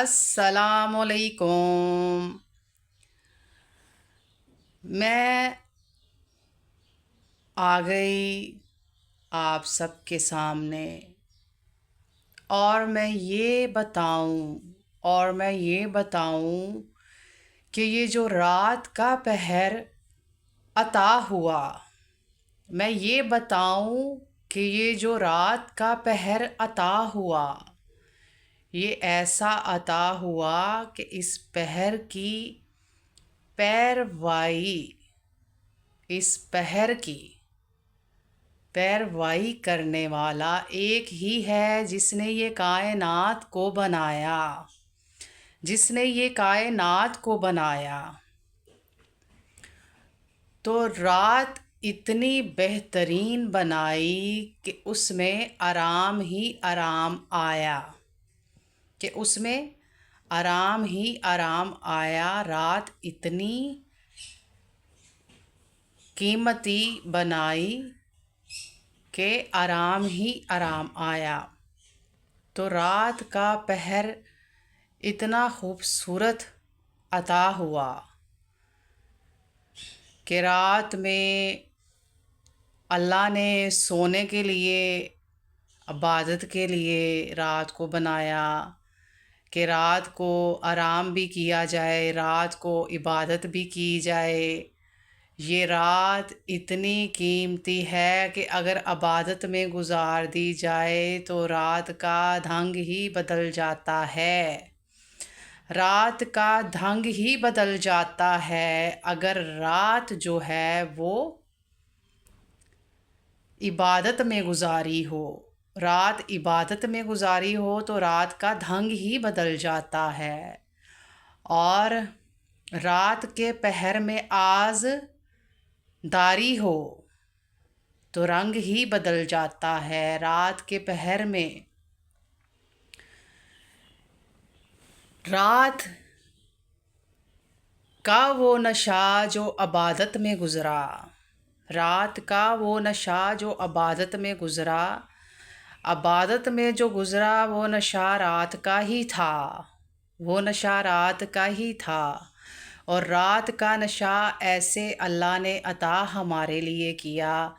अस्सलामुअलैकुम। मैं आ गई आप सबके सामने और मैं ये बताऊं कि ये जो रात का पहर अता हुआ, मैं ये बताऊं कि ये जो रात का पहर अता हुआ, ये ऐसा अता हुआ कि इस पहर की पैरवाई इस पहर की पैरवाई करने वाला एक ही है जिसने ये कायनात को बनाया। तो रात इतनी बेहतरीन बनाई कि उसमें आराम ही आराम आया। रात इतनी कीमती बनाई के आराम ही आराम आया। तो रात का पहर इतना खूबसूरत अता हुआ कि रात में अल्लाह ने सोने के लिए, इबादत के लिए रात को बनाया कि रात को आराम भी किया जाए, रात को इबादत भी की जाए। ये रात इतनी कीमती है कि अगर इबादत में गुजार दी जाए तो रात का ढंग ही बदल जाता है। रात का ढंग ही बदल जाता है अगर रात जो है वो इबादत में गुजारी हो। रात इबादत में गुजारी हो तो रात का ढंग ही बदल जाता है। और रात के पहर में आज दारी हो तो रंग ही बदल जाता है। रात के पहर में रात का वो नशा जो इबादत में गुज़रा, रात का वो नशा जो इबादत में गुज़रा, इबादत में जो गुज़रा वो नशा रात का ही था, वो नशा रात का ही था। और रात का नशा ऐसे अल्लाह ने अता हमारे लिए किया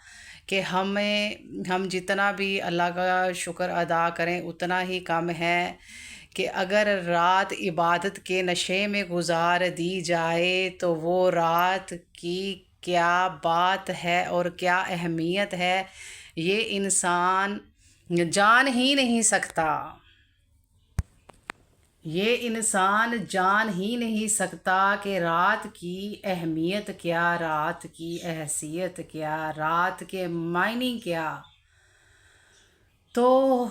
कि हम जितना भी अल्लाह का शुक्र अदा करें उतना ही कम है। कि अगर रात इबादत के नशे में गुजार दी जाए तो वो रात की क्या बात है और क्या अहमियत है, ये इंसान जान ही नहीं सकता। ये इंसान जान ही नहीं सकता कि रात की अहमियत क्या, रात की हैसियत क्या, रात के मायने क्या। तो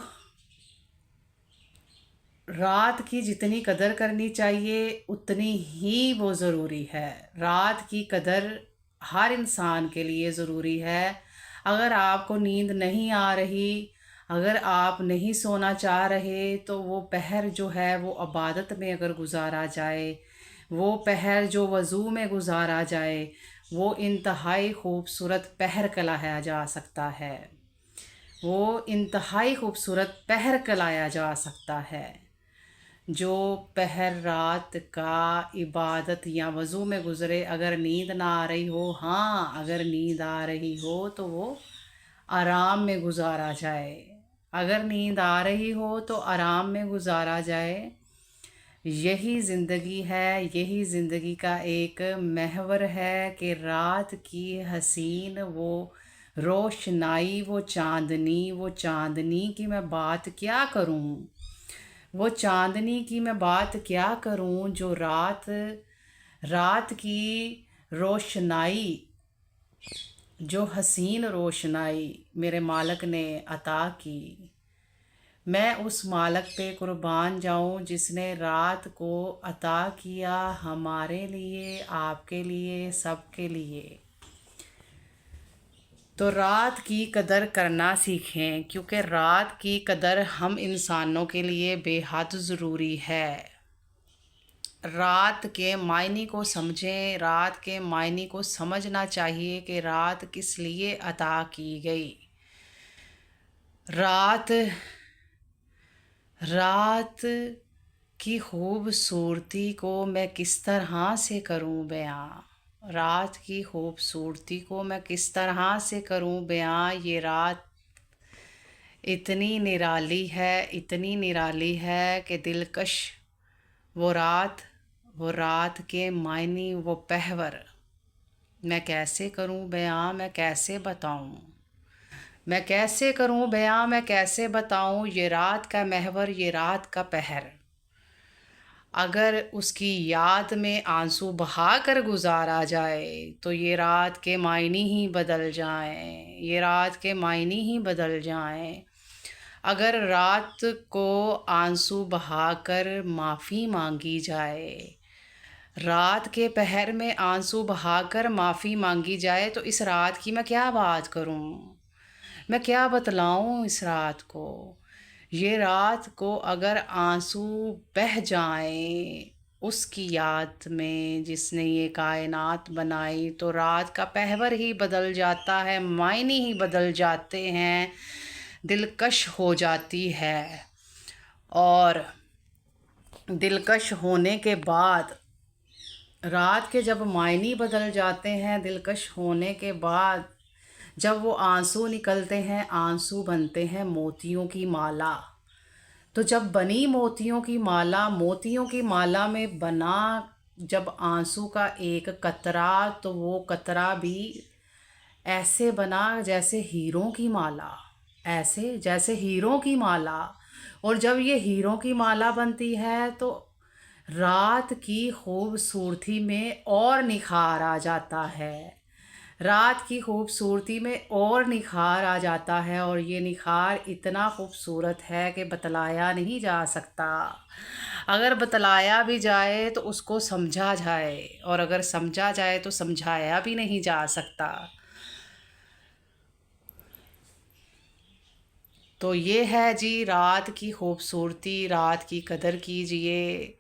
रात की जितनी कदर करनी चाहिए उतनी ही वो ज़रूरी है। रात की कदर हर इंसान के लिए ज़रूरी है। अगर आपको नींद नहीं आ रही, अगर आप नहीं सोना चाह रहे, तो वो पहर जो है वो इबादत में अगर गुजारा जाए, वो पहर जो वज़ू में गुजारा जाए, वो इंतहाई खूबसूरत पहर कहलाया जा सकता है। वो इंतहाई खूबसूरत पहर कहलाया जा सकता है। जो पहर रात का इबादत या वज़ू में गुज़रे, अगर नींद ना आ रही हो, हाँ अगर नींद आ रही हो तो वो आराम में गुजारा जाए। अगर नींद आ रही हो तो आराम में गुजारा जाए। यही ज़िंदगी है, यही ज़िंदगी का एक महवर है कि रात की हसीन वो रोशनाई, वो चांदनी की मैं बात क्या करूं, वो चांदनी की मैं बात क्या करूं जो रात रात की रोशनाई, जो हसीन रोशनाई मेरे मालिक ने अता की। मैं उस मालिक पे कुर्बान जाऊं जिसने रात को अता किया हमारे लिए, आपके लिए, सबके लिए। तो रात की कदर करना सीखें, क्योंकि रात की कदर हम इंसानों के लिए बेहद ज़रूरी है। रात के मायने को समझें, रात के मायने को समझना चाहिए कि रात किस लिए अता की गई। रात रात की खूबसूरती को मैं किस तरह से करूं बयां। रात की खूबसूरती को मैं किस तरह से करूं बयां। ये रात इतनी निराली है, इतनी निराली है कि दिलकश वो रात, वो रात के मायने, वो पहवर मैं कैसे करूं बयां, मैं कैसे बताऊं। मैं कैसे करूं बयां, मैं कैसे बताऊं। ये रात का महवर, ये रात का पहर, अगर उसकी याद में आंसू बहा कर गुजारा जाए तो ये रात के मायने ही बदल जाएं, ये रात के मायने ही बदल जाएं। अगर रात को आंसू बहाकर माफ़ी मांगी जाए, रात के पहर में आंसू बहाकर माफ़ी मांगी जाए, तो इस रात की मैं क्या बात करूं, मैं क्या बतलाऊं इस रात को। ये रात को अगर आंसू बह जाएं उसकी याद में जिसने ये कायनात बनाई, तो रात का पहवर ही बदल जाता है, मायने ही बदल जाते हैं, दिलकश हो जाती है। और दिलकश होने के बाद, रात के जब मायने बदल जाते हैं, दिलकश होने के बाद जब वो आंसू निकलते हैं, आंसू बनते हैं मोतियों की माला। तो जब बनी मोतियों की माला, मोतियों की माला में बना जब आंसू का एक कतरा, तो वो कतरा भी ऐसे बना जैसे हीरों की माला, ऐसे जैसे हीरों की माला। और जब ये हीरों की माला बनती है तो रात की खूबसूरती में और निखार आ जाता है, रात की खूबसूरती में और निखार आ जाता है। और ये निखार इतना खूबसूरत है कि बतलाया नहीं जा सकता। अगर बतलाया भी जाए तो उसको समझा जाए, और अगर समझा जाए तो समझाया भी नहीं जा सकता। तो ये है जी रात की खूबसूरती। रात की कदर कीजिए,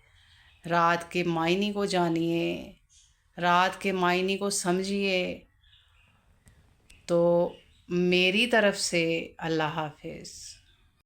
रात के मायने को जानिए, रात के मायने को समझिए। तो मेरी तरफ से अल्लाह हाफिज़।